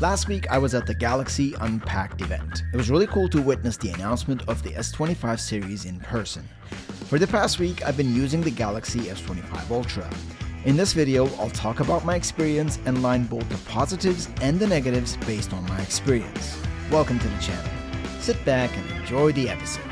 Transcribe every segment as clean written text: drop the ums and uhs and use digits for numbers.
Last week, I was at the Galaxy Unpacked event. It was really cool to witness the announcement of the S25 series in person. For the past week, I've been using the Galaxy S25 Ultra. In this video, I'll talk about my experience and line both the positives and the negatives based on my experience. Welcome to the channel. Sit back and enjoy the episode.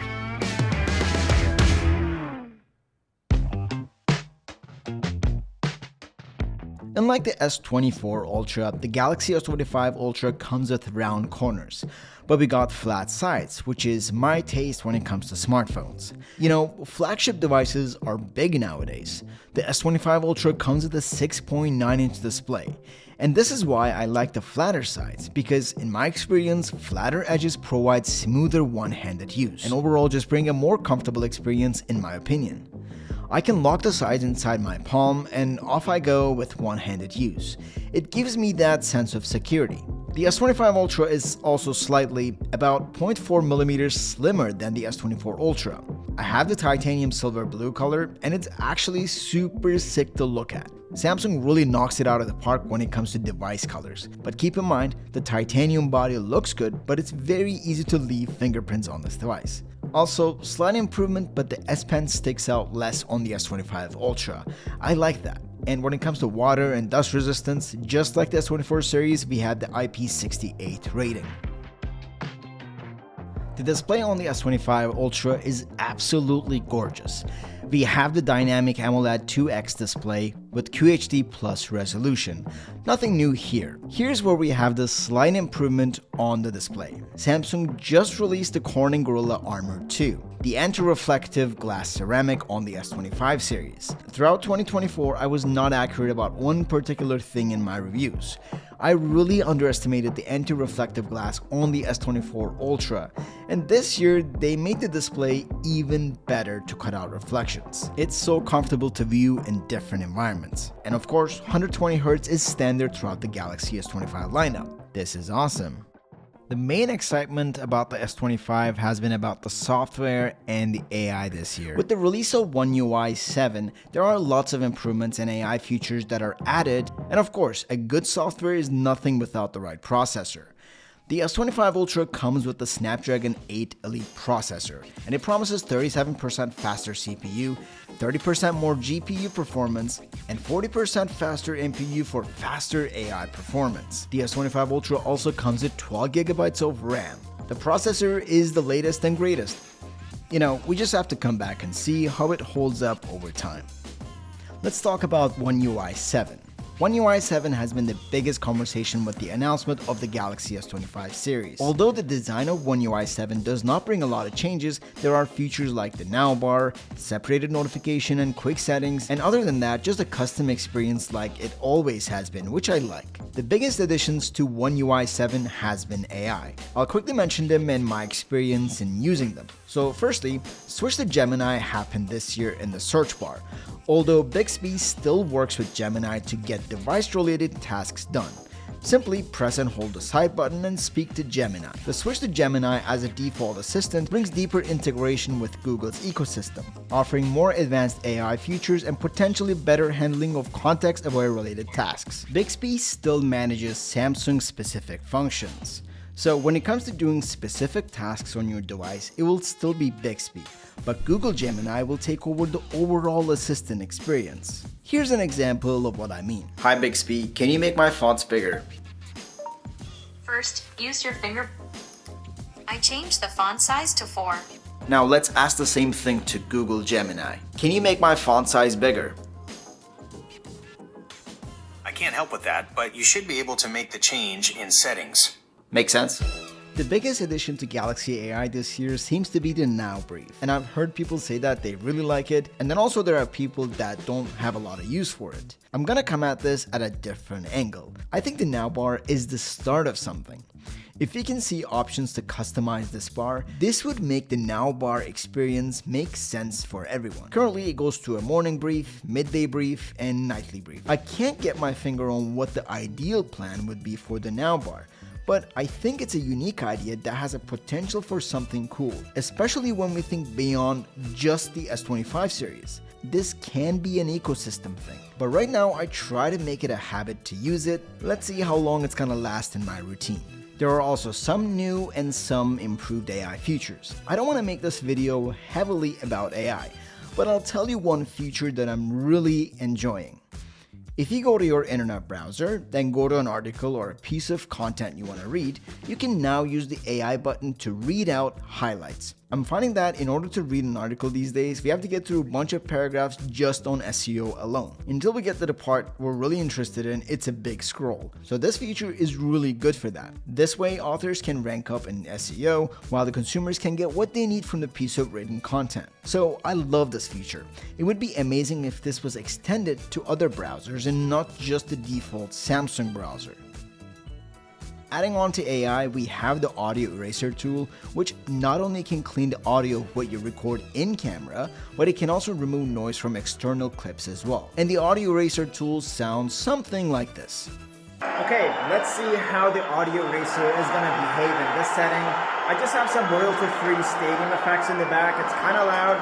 Unlike the S24 Ultra, the Galaxy S25 Ultra comes with round corners, but we got flat sides, which is my taste when it comes to smartphones. You know, flagship devices are big nowadays. The S25 Ultra comes with a 6.9-inch display, and this is why I like the flatter sides, because in my experience, flatter edges provide smoother one-handed use, and overall just bring a more comfortable experience in my opinion. I can lock the sides inside my palm and off I go with one-handed use. It gives me that sense of security. The S25 Ultra is also slightly, about 0.4mm slimmer than the S24 Ultra. I have the titanium silver blue color and it's actually super sick to look at. Samsung really knocks it out of the park when it comes to device colors, but keep in mind the titanium body looks good, but it's very easy to leave fingerprints on this device. Also, slight improvement, but the S Pen sticks out less on the S25 Ultra. I like that. And when it comes to water and dust resistance, just like the S24 series, we have the IP68 rating. The display on the S25 Ultra is absolutely gorgeous. We have the dynamic AMOLED 2X display with QHD Plus resolution. Nothing new here. Here's where we have the slight improvement on the display. Samsung just released the Corning Gorilla Armor 2, the anti-reflective glass ceramic on the S25 series. Throughout 2024, I was not accurate about one particular thing in my reviews. I really underestimated the anti-reflective glass on the S24 Ultra, and this year they made the display even better to cut out reflections. It's so comfortable to view in different environments. And of course, 120Hz is standard throughout the Galaxy S25 lineup. This is awesome. The main excitement about the S25 has been about the software and the AI this year. With the release of One UI 7, there are lots of improvements and AI features that are added, and of course, a good software is nothing without the right processor. The S25 Ultra comes with the Snapdragon 8 Elite processor, and it promises 37% faster CPU, 30% more GPU performance, and 40% faster NPU for faster AI performance. The S25 Ultra also comes with 12GB of RAM. The processor is the latest and greatest. You know, we just have to come back and see how it holds up over time. Let's talk about One UI 7. One UI 7 has been the biggest conversation with the announcement of the Galaxy S25 series. Although the design of One UI 7 does not bring a lot of changes, there are features like the Now bar, separated notification and quick settings, and other than that, just a custom experience like it always has been, which I like. The biggest additions to One UI 7 has been AI. I'll quickly mention them and my experience in using them. So firstly, switch to Gemini happened this year in the search bar. Although Bixby still works with Gemini to get device-related tasks done. Simply press and hold the side button and speak to Gemini. The switch to Gemini as a default assistant brings deeper integration with Google's ecosystem, offering more advanced AI features and potentially better handling of context-aware related tasks. Bixby still manages Samsung-specific functions. So when it comes to doing specific tasks on your device, it will still be Bixby, but Google Gemini will take over the overall assistant experience. Here's an example of what I mean. Hi Bixby, can you make my fonts bigger? First, use your finger. I changed the font size to 4. Now let's ask the same thing to Google Gemini. Can you make my font size bigger? I can't help with that, but you should be able to make the change in settings. Make sense? The biggest addition to Galaxy AI this year seems to be the Now brief, and I've heard people say that they really like it, and then also there are people that don't have a lot of use for it. I'm gonna come at this at a different angle. I think the Now bar is the start of something. If we can see options to customize this bar, this would make the Now bar experience make sense for everyone. Currently, it goes to a morning brief, midday brief, and nightly brief. I can't get my finger on what the ideal plan would be for the Now bar, but I think it's a unique idea that has a potential for something cool, especially when we think beyond just the S25 series. this can be an ecosystem thing. But right now I try to make it a habit to use it. Let's see how long it's gonna last in my routine. There are also some new and some improved AI features. I don't want to make this video heavily about AI, but I'll tell you one feature that I'm really enjoying. If you go to your internet browser, then go to an article or a piece of content you want to read, you can now use the AI button to read out highlights. I'm finding that in order to read an article these days, we have to get through a bunch of paragraphs just on SEO alone. Until we get to the part we're really interested in, it's a big scroll. So this feature is really good for that. This way, authors can rank up in SEO, while the consumers can get what they need from the piece of written content. So I love this feature. It would be amazing if this was extended to other browsers and not just the default Samsung browser. Adding on to AI, we have the audio eraser tool, which not only can clean the audio of what you record in camera, but it can also remove noise from external clips as well. And the audio eraser tool sounds something like this. Okay, let's see how the audio eraser is going to behave in this setting. I just have some royalty-free stadium effects in the back. It's kind of loud.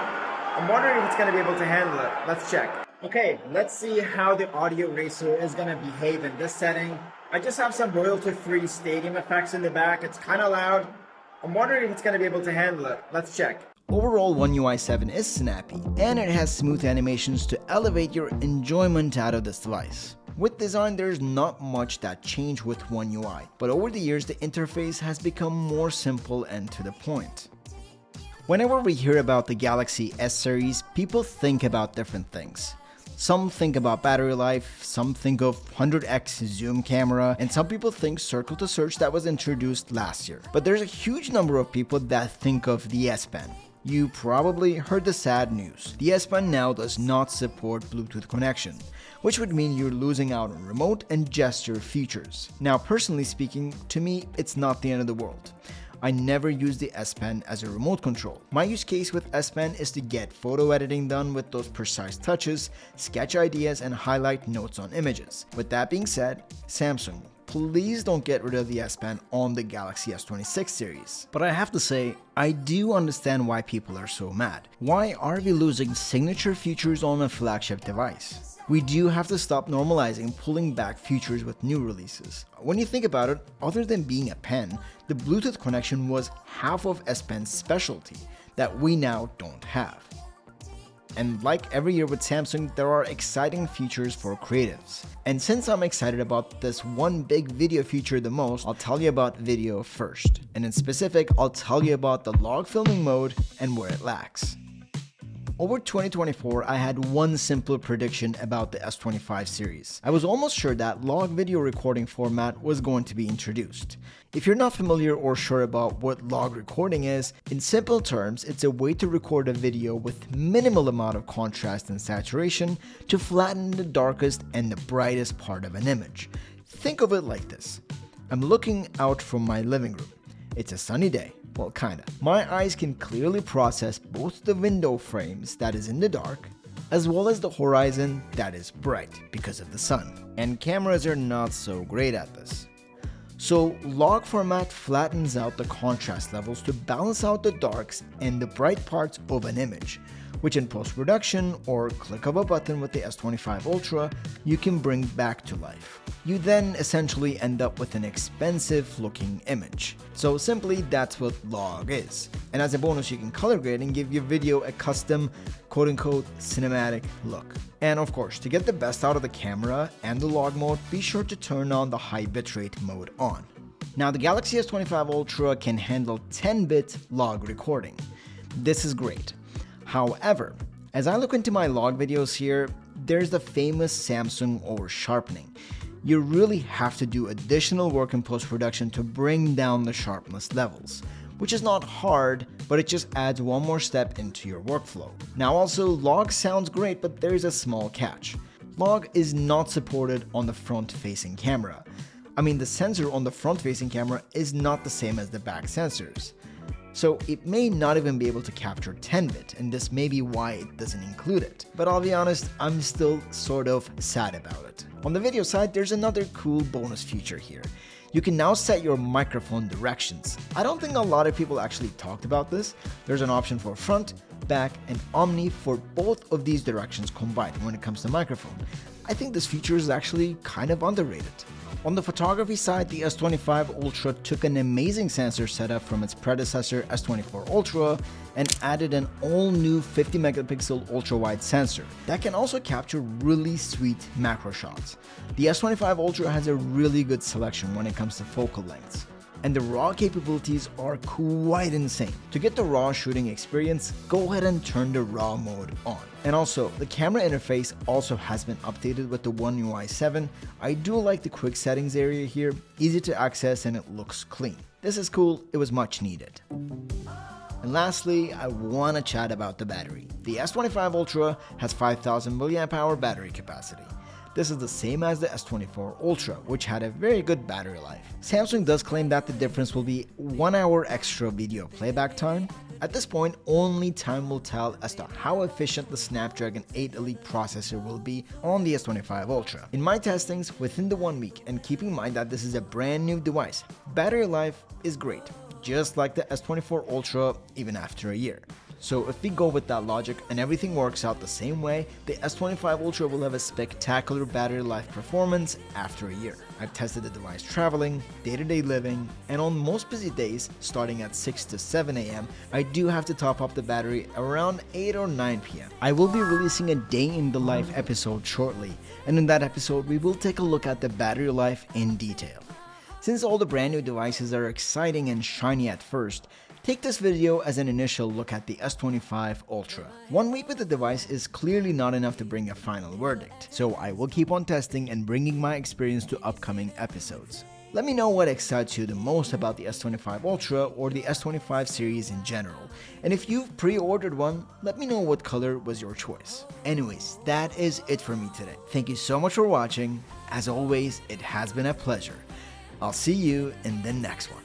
I'm wondering if it's going to be able to handle it. Let's check. Okay, let's see how the audio eraser is going to behave in this setting. I just have some royalty-free stadium effects in the back. It's kind of loud. I'm wondering if it's going to be able to handle it. Let's check. Overall, One UI 7 is snappy, and it has smooth animations to elevate your enjoyment out of this device. With design, there's not much that changed with One UI, but over the years the interface has become more simple and to the point. Whenever we hear about the Galaxy S series, people think about different things. Some think about battery life, some think of 100x zoom camera, and some people think circle to search that was introduced last year. But there's a huge number of people that think of the S Pen. You probably heard the sad news. The S Pen now does not support Bluetooth connection, which would mean you're losing out on remote and gesture features. Now, personally speaking, to me, it's not the end of the world. I never use the S Pen as a remote control. My use case with S Pen is to get photo editing done with those precise touches, sketch ideas, and highlight notes on images. With that being said, Samsung, please don't get rid of the S Pen on the Galaxy S26 series. But I have to say, I do understand why people are so mad. Why are we losing signature features on a flagship device? We do have to stop normalizing pulling back features with new releases. When you think about it, other than being a pen, the Bluetooth connection was half of S Pen's specialty that we now don't have. And like every year with Samsung, there are exciting features for creatives. And since I'm excited about this one big video feature the most, I'll tell you about video first. And in specific, I'll tell you about the log filming mode and where it lacks. Over 2024, I had one simple prediction about the S25 series. I was almost sure that log video recording format was going to be introduced. If you're not familiar or sure about what log recording is, in simple terms, it's a way to record a video with minimal amount of contrast and saturation to flatten the darkest and the brightest part of an image. Think of it like this. I'm looking out from my living room. It's a sunny day. Well, kinda. My eyes can clearly process both the window frames that is in the dark, as well as the horizon that is bright because of the sun. And cameras are not so great at this. So log format flattens out the contrast levels to balance out the darks and the bright parts of an image, which in post-production or click of a button with the S25 Ultra, you can bring back to life. You then essentially end up with an expensive looking image. So simply, that's what log is. And as a bonus, you can color grade and give your video a custom quote-unquote cinematic look. And of course, to get the best out of the camera and the log mode, be sure to turn on the high bitrate mode on. Now, the Galaxy S25 Ultra can handle 10-bit log recording. This is great. However, as I look into my log videos here, there's the famous Samsung over-sharpening. You really have to do additional work in post-production to bring down the sharpness levels, which is not hard, but it just adds one more step into your workflow. Now also, log sounds great, but there's a small catch. Log is not supported on the front-facing camera. I mean, the sensor on the front-facing camera is not the same as the back sensors. So it may not even be able to capture 10-bit, and this may be why it doesn't include it. But I'll be honest, I'm still sort of sad about it. On the video side, there's another cool bonus feature here. You can now set your microphone directions. I don't think a lot of people actually talked about this. There's an option for front, back, and omni for both of these directions combined when it comes to microphone. I think this feature is actually kind of underrated. On the photography side, the S25 Ultra took an amazing sensor setup from its predecessor S24 Ultra and added an all-new 50 megapixel ultra-wide sensor that can also capture really sweet macro shots. The S25 Ultra has a really good selection when it comes to focal lengths, and the RAW capabilities are quite insane. To get the RAW shooting experience, go ahead and turn the RAW mode on. And also, the camera interface also has been updated with the One UI 7. I do like the quick settings area here, easy to access and it looks clean. This is cool, it was much needed. And lastly, I want to chat about the battery. The S25 Ultra has 5000 mAh battery capacity. This is the same as the S24 Ultra, which had a very good battery life. Samsung does claim that the difference will be 1 hour extra video playback time. At this point, only time will tell as to how efficient the Snapdragon 8 Elite processor will be on the S25 Ultra. In my testings, within the 1 week, and keeping in mind that this is a brand new device, battery life is great, just like the S24 Ultra even after a year. So if we go with that logic and everything works out the same way, the S25 Ultra will have a spectacular battery life performance after a year. I've tested the device traveling, day-to-day living, and on most busy days, starting at 6 to 7 a.m., I do have to top up the battery around 8 or 9 p.m. I will be releasing a day in the life episode shortly, and in that episode, we will take a look at the battery life in detail. Since all the brand new devices are exciting and shiny at first, take this video as an initial look at the S25 Ultra. 1 week with the device is clearly not enough to bring a final verdict, so I will keep on testing and bringing my experience to upcoming episodes. Let me know what excites you the most about the S25 Ultra or the S25 series in general, and if you've pre-ordered one, let me know what color was your choice. Anyways, that is it for me today. Thank you so much for watching. As always, it has been a pleasure. I'll see you in the next one.